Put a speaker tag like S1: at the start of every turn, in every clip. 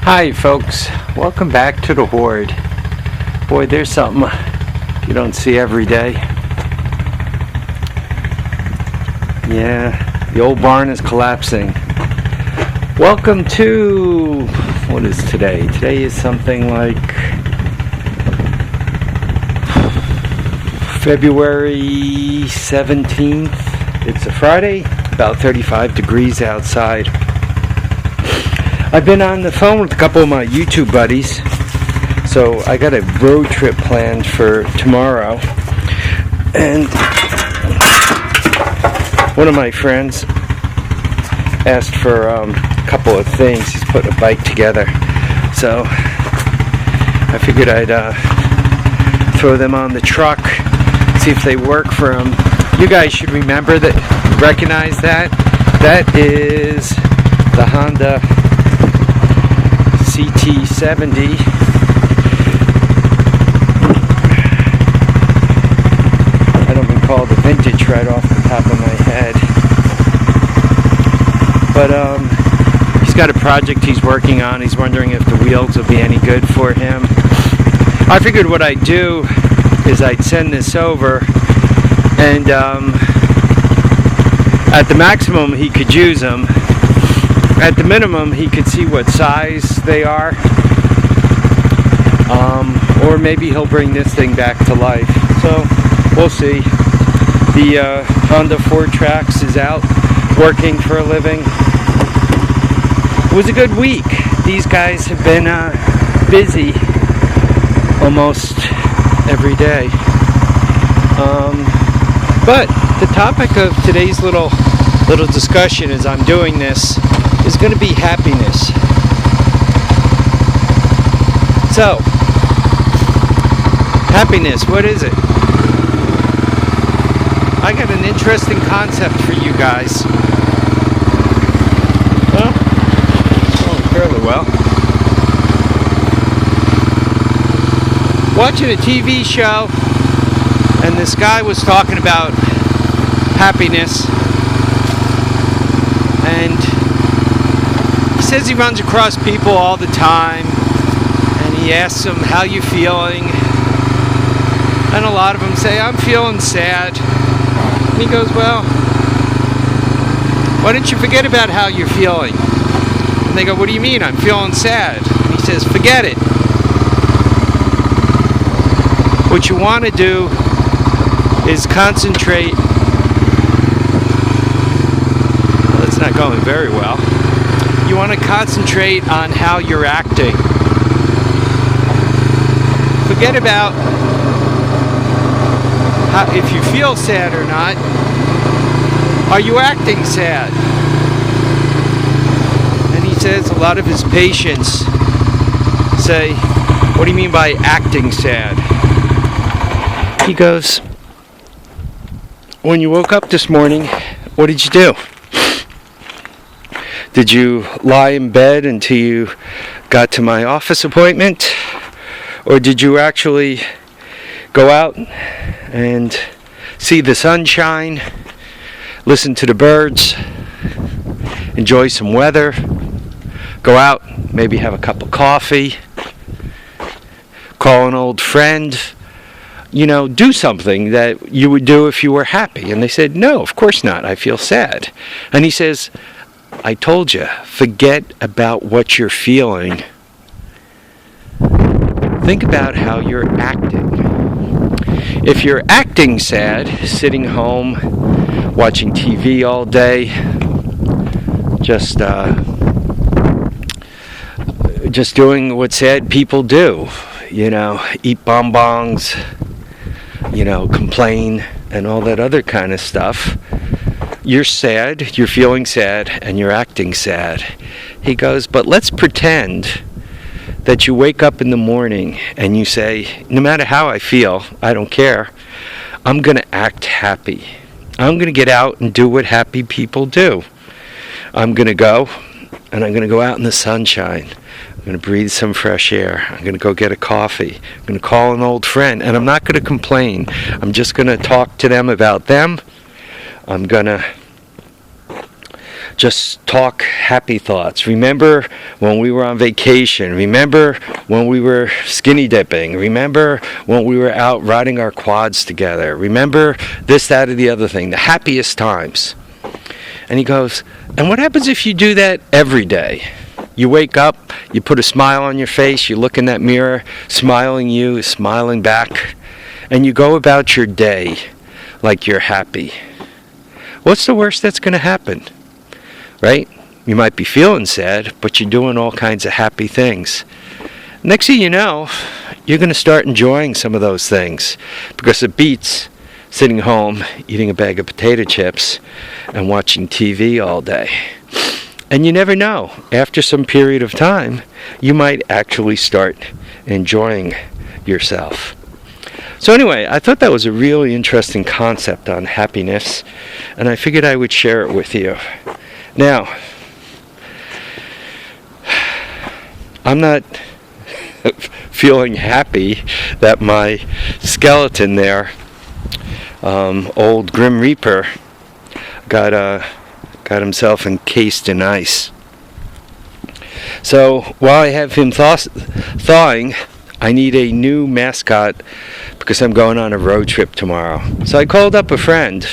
S1: Hi folks, welcome back to the Hoard. Boy, there's something you don't see every day. Yeah, the old barn is collapsing. Welcome to, what is today? Today is something like February 17th. It's a Friday, about 35 degrees outside. I've been on the phone with a couple of my YouTube buddies, so I got a road trip planned for tomorrow, and one of my friends asked for a couple of things. He's putting a bike together, so I figured I'd throw them on the truck, see if they work for him. You guys should remember that, recognize that. That is the Honda CT70. I don't recall the vintage right off the top of my head, but he's got a project he's working on. He's wondering if the wheels will be any good for him. I figured what I'd do is I'd send this over, and at the maximum he could use them. At the minimum, he could see what size they are, or maybe he'll bring this thing back to life. So we'll see. The Honda 4Trax is out working for a living. It was a good week. These guys have been busy almost every day. But the topic of today's little discussion as I'm doing this is going to be happiness. So, happiness, what is it? I got an interesting concept for you guys. Well, going fairly well. Watching a TV show, and this guy was talking about happiness, and he says he runs across people all the time, and he asks them, how you feeling? And a lot of them say, I'm feeling sad. And he goes, well, why don't you forget about how you're feeling? And they go, what do you mean? I'm feeling sad. And he says, forget it. What you want to do is concentrate. Well, it's not going very well. You want to concentrate on how you're acting. Forget about if you feel sad or not. Are you acting sad? And he says a lot of his patients say, what do you mean by acting sad? He goes, when you woke up this morning, what did you do? Did you lie in bed until you got to my office appointment? Or did you actually go out and see the sunshine, listen to the birds, enjoy some weather, go out, maybe have a cup of coffee, call an old friend, do something that you would do if you were happy? And they said, no, of course not. I feel sad. And he says, I told you, forget about what you're feeling. Think about how you're acting. If you're acting sad, sitting home, watching TV all day, just doing what sad people do, eat bonbons, complain, and all that other kind of stuff. You're sad, you're feeling sad, and you're acting sad. He goes, but let's pretend that you wake up in the morning and you say, no matter how I feel, I don't care, I'm going to act happy. I'm going to get out and do what happy people do. I'm going to go, and I'm going to go out in the sunshine. I'm going to breathe some fresh air. I'm going to go get a coffee. I'm going to call an old friend, and I'm not going to complain. I'm just going to talk to them about them. I'm going to just talk happy thoughts. Remember when we were on vacation. Remember when we were skinny dipping. Remember when we were out riding our quads together. Remember this, that, or the other thing. The happiest times. And he goes, and what happens if you do that every day? You wake up, you put a smile on your face, you look in that mirror, smiling back, and you go about your day like you're happy. What's the worst that's going to happen? Right? You might be feeling sad, but you're doing all kinds of happy things. Next thing you know, you're going to start enjoying some of those things, because it beats sitting home eating a bag of potato chips and watching TV all day. And you never know, after some period of time, you might actually start enjoying yourself. So anyway, I thought that was a really interesting concept on happiness, and I figured I would share it with you. Now, I'm not feeling happy that my skeleton there, old Grim Reaper, got himself encased in ice. So while I have him thawing, I need a new mascot because I'm going on a road trip tomorrow. So I called up a friend.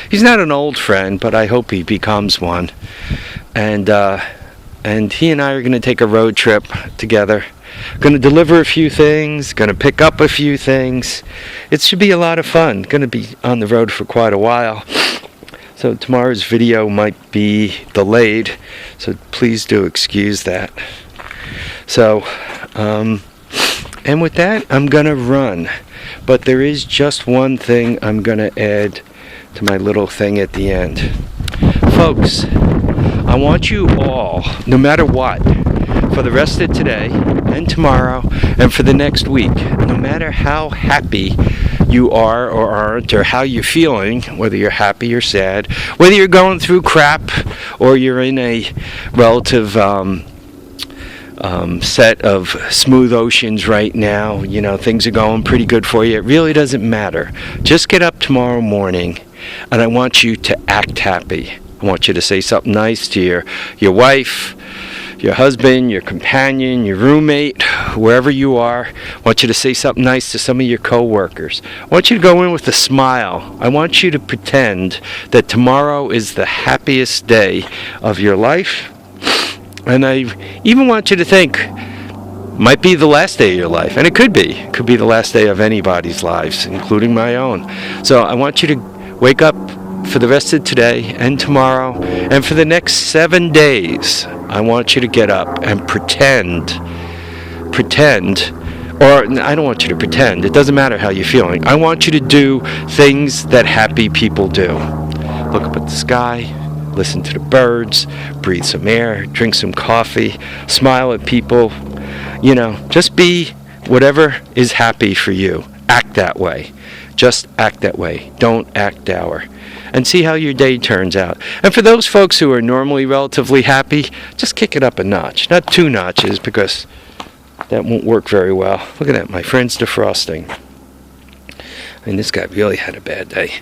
S1: He's not an old friend, but I hope he becomes one. And he and I are going to take a road trip together. Going to deliver a few things, going to pick up a few things. It should be a lot of fun. Going to be on the road for quite a while. So tomorrow's video might be delayed, so please do excuse that. So, and with that, I'm going to run. But there is just one thing I'm going to add to my little thing at the end. Folks, I want you all, no matter what, for the rest of today and tomorrow and for the next week, no matter how happy you are or aren't, or how you're feeling, whether you're happy or sad, whether you're going through crap or you're in a relative set of smooth oceans right now, you know, things are going pretty good for you. It really doesn't matter. Just get up tomorrow morning and I want you to act happy. I want you to say something nice to your wife, your husband, your companion, your roommate, wherever you are. I want you to say something nice to some of your coworkers. I want you to go in with a smile. I want you to pretend that tomorrow is the happiest day of your life. And I even want you to think, might be the last day of your life. And it could be. It could be the last day of anybody's lives, including my own. So I want you to wake up for the rest of today and tomorrow and for the next 7 days. I want you to get up and pretend, or I don't want you to pretend. It doesn't matter how you're feeling. I want you to do things that happy people do. Look up at the sky, listen to the birds, breathe some air, drink some coffee, smile at people. You know, just be whatever is happy for you. Act that way. Just act that way. Don't act dour. And see how your day turns out. And for those folks who are normally relatively happy, just kick it up a notch. Not 2 notches, because that won't work very well. Look at that, my friend's defrosting. I mean, this guy really had a bad day.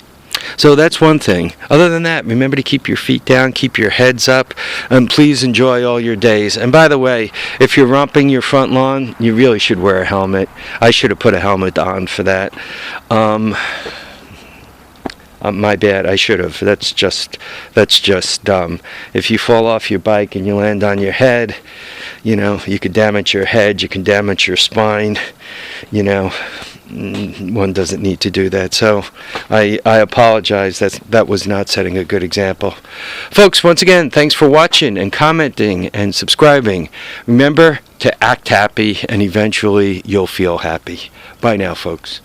S1: So that's one thing. Other than that, remember to keep your feet down, keep your heads up, and please enjoy all your days. And by the way, if you're romping your front lawn, you really should wear a helmet. I should have put a helmet on for that. My bad, I should have. That's just dumb. If you fall off your bike and you land on your head, you know, you could damage your head, you can damage your spine, you know. One doesn't need to do that. So I apologize. That was not setting a good example. Folks, once again, thanks for watching and commenting and subscribing. Remember to act happy and eventually you'll feel happy. Bye now, folks.